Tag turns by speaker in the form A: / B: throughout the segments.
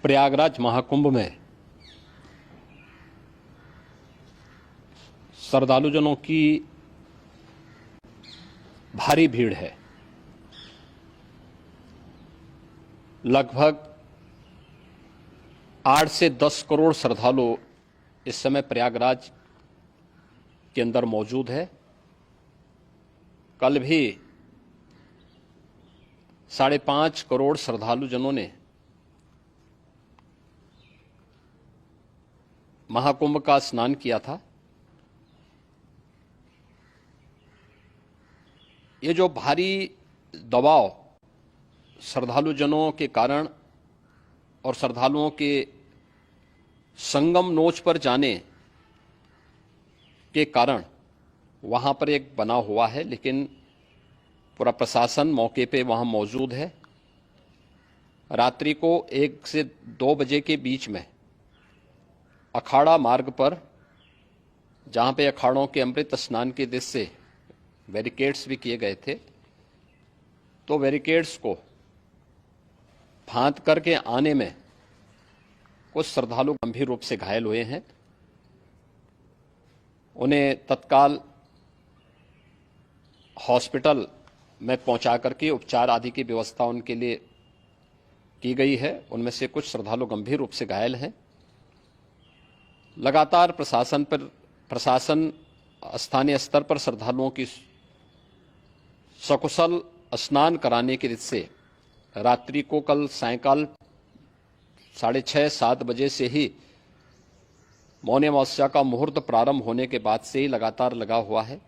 A: प्रयागराज महाकुंभ में श्रद्धालुजनों की भारी भीड़ है। लगभग 8 से 10 करोड़ श्रद्धालु इस समय प्रयागराज के अंदर मौजूद है। कल भी 5.5 करोड़ श्रद्धालुजनों ने महाकुंभ का स्नान किया था। ये जो भारी दबाव श्रद्धालुजनों के कारण और श्रद्धालुओं के संगम नोच पर जाने के कारण वहां पर एक बना हुआ है, लेकिन पूरा प्रशासन मौके पे वहां मौजूद है। रात्रि को 1 से 2 बजे के बीच में अखाड़ा मार्ग पर, जहां पे अखाड़ों के अमृत स्नान के उद्देश्य से बैरिकेड्स भी किए गए थे, तो बैरिकेड्स को फांद करके आने में कुछ श्रद्धालु गंभीर रूप से घायल हुए हैं। उन्हें तत्काल हॉस्पिटल में पहुंचा करके उपचार आदि की व्यवस्था उनके लिए की गई है। उनमें से कुछ श्रद्धालु गंभीर रूप से घायल हैं। लगातार प्रशासन स्थानीय स्तर पर श्रद्धालुओं की सकुशल स्नान कराने के दृष्टि से रात्रि को कल सायंकाल 6:30-7 बजे से ही मौनी अमावस्या का मुहूर्त प्रारंभ होने के बाद से ही लगातार लगा हुआ है।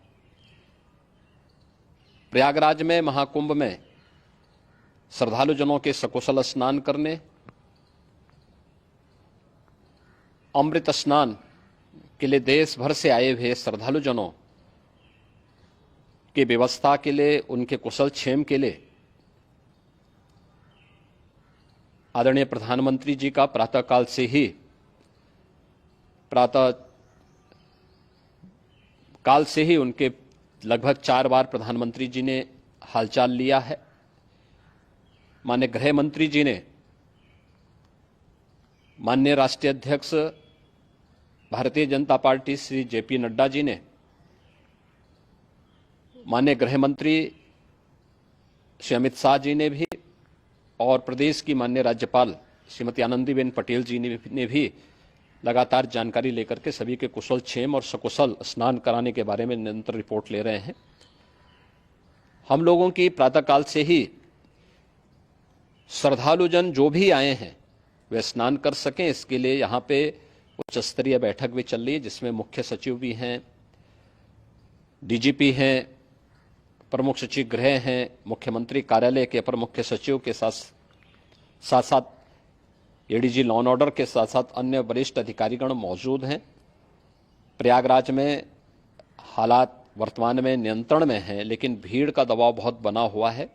A: प्रयागराज में महाकुंभ में श्रद्धालुजनों के सकुशल स्नान करने, अमृत स्नान के लिए देश भर से आए हुए श्रद्धालुजनों की व्यवस्था के लिए, उनके कुशल क्षेम के लिए आदरणीय प्रधानमंत्री जी का प्रातःकाल से ही उनके लगभग 4 बार प्रधानमंत्री जी ने हालचाल लिया है। माननीय गृह मंत्री जी ने, माननीय राष्ट्रीय अध्यक्ष भारतीय जनता पार्टी श्री जेपी नड्डा जी ने, माननीय गृह मंत्री श्री अमित शाह जी ने भी, और प्रदेश की माननीय राज्यपाल श्रीमती आनंदीबेन पटेल जी ने भी लगातार जानकारी लेकर के सभी के कुशल क्षेम और सकुशल स्नान कराने के बारे में निरंतर रिपोर्ट ले रहे हैं। हम लोगों की प्रातःकाल से ही श्रद्धालुजन जो भी आए हैं वे स्नान कर सकें, इसके लिए यहाँ पे उच्च स्तरीय बैठक भी चल रही है, जिसमें मुख्य सचिव भी हैं, डीजीपी हैं, प्रमुख सचिव गृह हैं, मुख्यमंत्री कार्यालय के अपर मुख्य सचिव के साथ साथ एडीजी लॉ एंड ऑर्डर के साथ साथ अन्य वरिष्ठ अधिकारीगण मौजूद हैं। प्रयागराज में हालात वर्तमान में नियंत्रण में हैं, लेकिन भीड़ का दबाव बहुत बना हुआ है।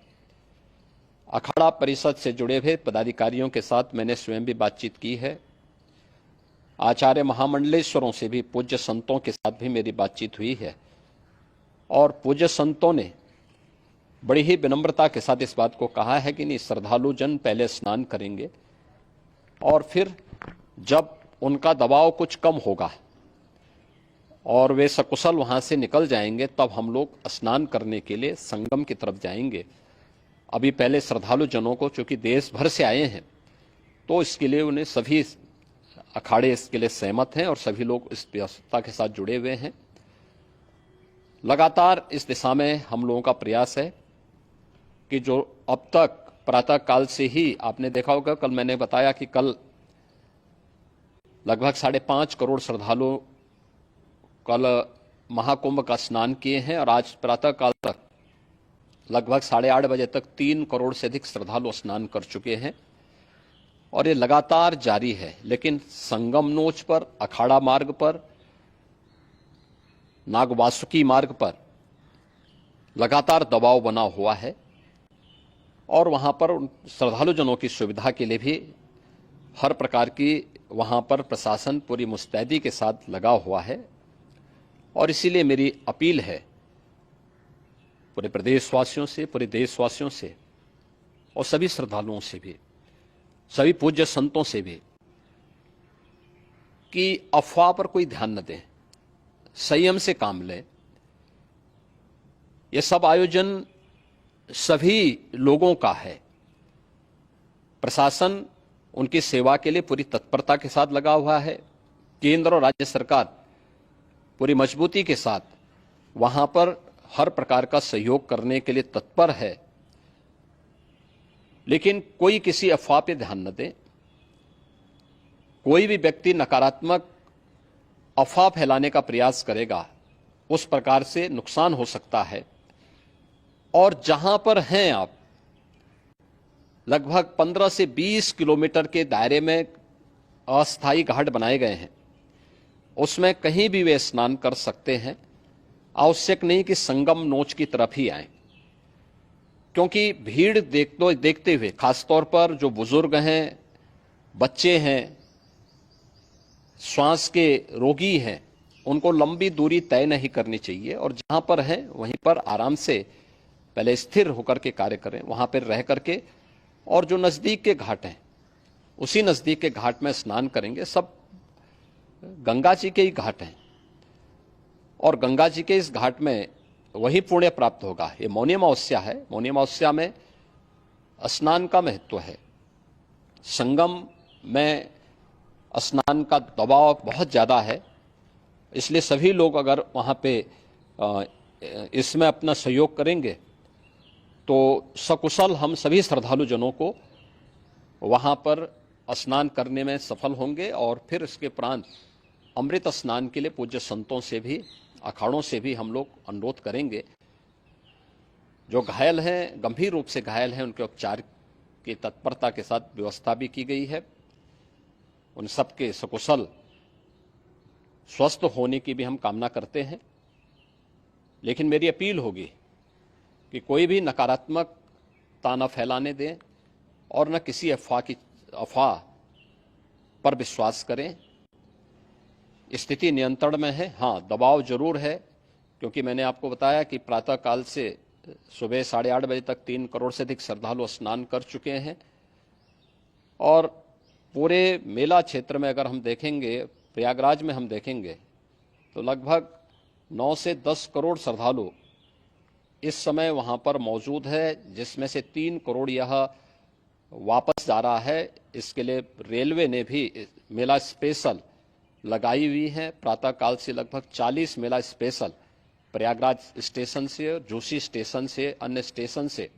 A: अखाड़ा परिषद से जुड़े हुए पदाधिकारियों के साथ मैंने स्वयं भी बातचीत की है। आचार्य महामंडलेश्वरों से भी, पूज्य संतों के साथ भी मेरी बातचीत हुई है, और पूज्य संतों ने बड़ी ही विनम्रता के साथ इस बात को कहा है कि नहीं, श्रद्धालुजन पहले स्नान करेंगे और फिर जब उनका दबाव कुछ कम होगा और वे सकुशल वहां से निकल जाएंगे, तब हम लोग स्नान करने के लिए संगम की तरफ जाएंगे। अभी पहले श्रद्धालुजनों को, चूंकि देश भर से आए हैं, तो इसके लिए उन्हें सभी अखाड़े इसके लिए सहमत हैं और सभी लोग इस व्यवस्था के साथ जुड़े हुए हैं। लगातार इस दिशा में हम लोगों का प्रयास है कि जो अब तक प्रातःकाल से ही आपने देखा होगा, कल मैंने बताया कि कल लगभग 5.5 करोड़ श्रद्धालु कल महाकुंभ का स्नान किए हैं, और आज प्रातःकाल तक लगभग 8:30 बजे तक 3 करोड़ से अधिक श्रद्धालु स्नान कर चुके हैं, और ये लगातार जारी है। लेकिन संगम नोच पर, अखाड़ा मार्ग पर, नागवासुकी मार्ग पर लगातार दबाव बना हुआ है, और वहां पर श्रद्धालुजनों की सुविधा के लिए भी हर प्रकार की वहां पर प्रशासन पूरी मुस्तैदी के साथ लगा हुआ है। और इसीलिए मेरी अपील है पूरे प्रदेशवासियों से, पूरे देशवासियों से और सभी श्रद्धालुओं से भी, सभी पूज्य संतों से भी कि अफवाह पर कोई ध्यान न दें, संयम से काम लें। ये सब आयोजन सभी लोगों का है। प्रशासन उनकी सेवा के लिए पूरी तत्परता के साथ लगा हुआ है। केंद्र और राज्य सरकार पूरी मजबूती के साथ वहां पर हर प्रकार का सहयोग करने के लिए तत्पर है। लेकिन कोई किसी अफवाह पे ध्यान न दे। कोई भी व्यक्ति नकारात्मक अफवाह फैलाने का प्रयास करेगा, उस प्रकार से नुकसान हो सकता है। और जहां पर हैं आप, लगभग 15 से 20 किलोमीटर के दायरे में अस्थायी घाट बनाए गए हैं, उसमें कहीं भी वे स्नान कर सकते हैं। आवश्यक नहीं कि संगम नोच की तरफ ही आए, क्योंकि भीड़ देखते हुए खासतौर पर जो बुजुर्ग हैं, बच्चे हैं, श्वास के रोगी हैं, उनको लंबी दूरी तय नहीं करनी चाहिए और जहां पर हैं वहीं पर आराम से पहले स्थिर होकर के कार्य करें, वहां पर रह करके। और जो नजदीक के घाट हैं, उसी नजदीक के घाट में स्नान करेंगे। सब गंगा जी के ही घाट हैं और गंगा जी के इस घाट में वही पुण्य प्राप्त होगा। ये मौनी अमावस्या है। मौनी अमावस्या में स्नान का महत्व है। संगम में स्नान का दबाव बहुत ज्यादा है, इसलिए सभी लोग अगर वहां पे इसमें अपना सहयोग करेंगे तो सकुशल हम सभी श्रद्धालु जनों को वहां पर स्नान करने में सफल होंगे। और फिर इसके उपरांत अमृत स्नान के लिए पूज्य संतों से भी, अखाड़ों से भी हम लोग अनुरोध करेंगे। जो घायल हैं, गंभीर रूप से घायल हैं, उनके उपचार की तत्परता के साथ व्यवस्था भी की गई है। उन सबके सकुशल स्वस्थ होने की भी हम कामना करते हैं। लेकिन मेरी अपील होगी कि कोई भी नकारात्मकता न फैलाने दें और न किसी अफवाह पर विश्वास करें। स्थिति नियंत्रण में है। हाँ, दबाव जरूर है, क्योंकि मैंने आपको बताया कि प्रातःकाल से सुबह 8:30 बजे तक 3 करोड़ से अधिक श्रद्धालु स्नान कर चुके हैं। और पूरे मेला क्षेत्र में अगर हम देखेंगे, प्रयागराज में हम देखेंगे तो लगभग 9 से 10 करोड़ श्रद्धालु इस समय वहां पर मौजूद है, जिसमें से 3 करोड़ यह वापस जा रहा है। इसके लिए रेलवे ने भी मेला स्पेशल लगाई हुई है। प्रातःकाल से लगभग 40 मेला स्पेशल प्रयागराज स्टेशन से और जोशी स्टेशन से, अन्य स्टेशन से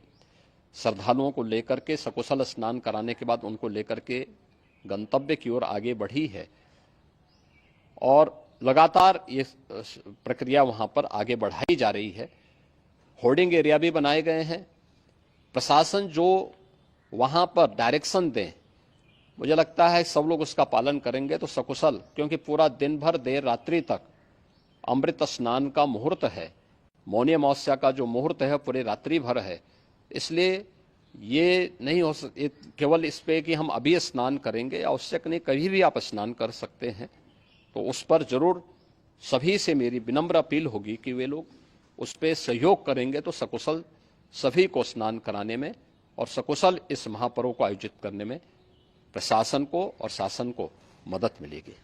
A: श्रद्धालुओं को लेकर के सकुशल स्नान कराने के बाद उनको लेकर के गंतव्य की ओर आगे बढ़ी है। और लगातार ये प्रक्रिया वहां पर आगे बढ़ाई जा रही है। होर्डिंग एरिया भी बनाए गए हैं। प्रशासन जो वहां पर डायरेक्शन दें, मुझे लगता है सब लोग उसका पालन करेंगे तो सकुशल, क्योंकि पूरा दिन भर देर रात्रि तक अमृत स्नान का मुहूर्त है। मौनी अमावस्या का जो मुहूर्त है पूरे रात्रि भर है। इसलिए ये नहीं हो केवल इस पे कि हम अभी स्नान करेंगे, आवश्यक नहीं, कभी भी आप स्नान कर सकते हैं। तो उस पर जरूर सभी से मेरी विनम्र अपील होगी कि वे लोग उस पर सहयोग करेंगे तो सकुशल सभी को स्नान कराने में और सकुशल इस महापर्व को आयोजित करने में प्रशासन को और शासन को मदद मिलेगी।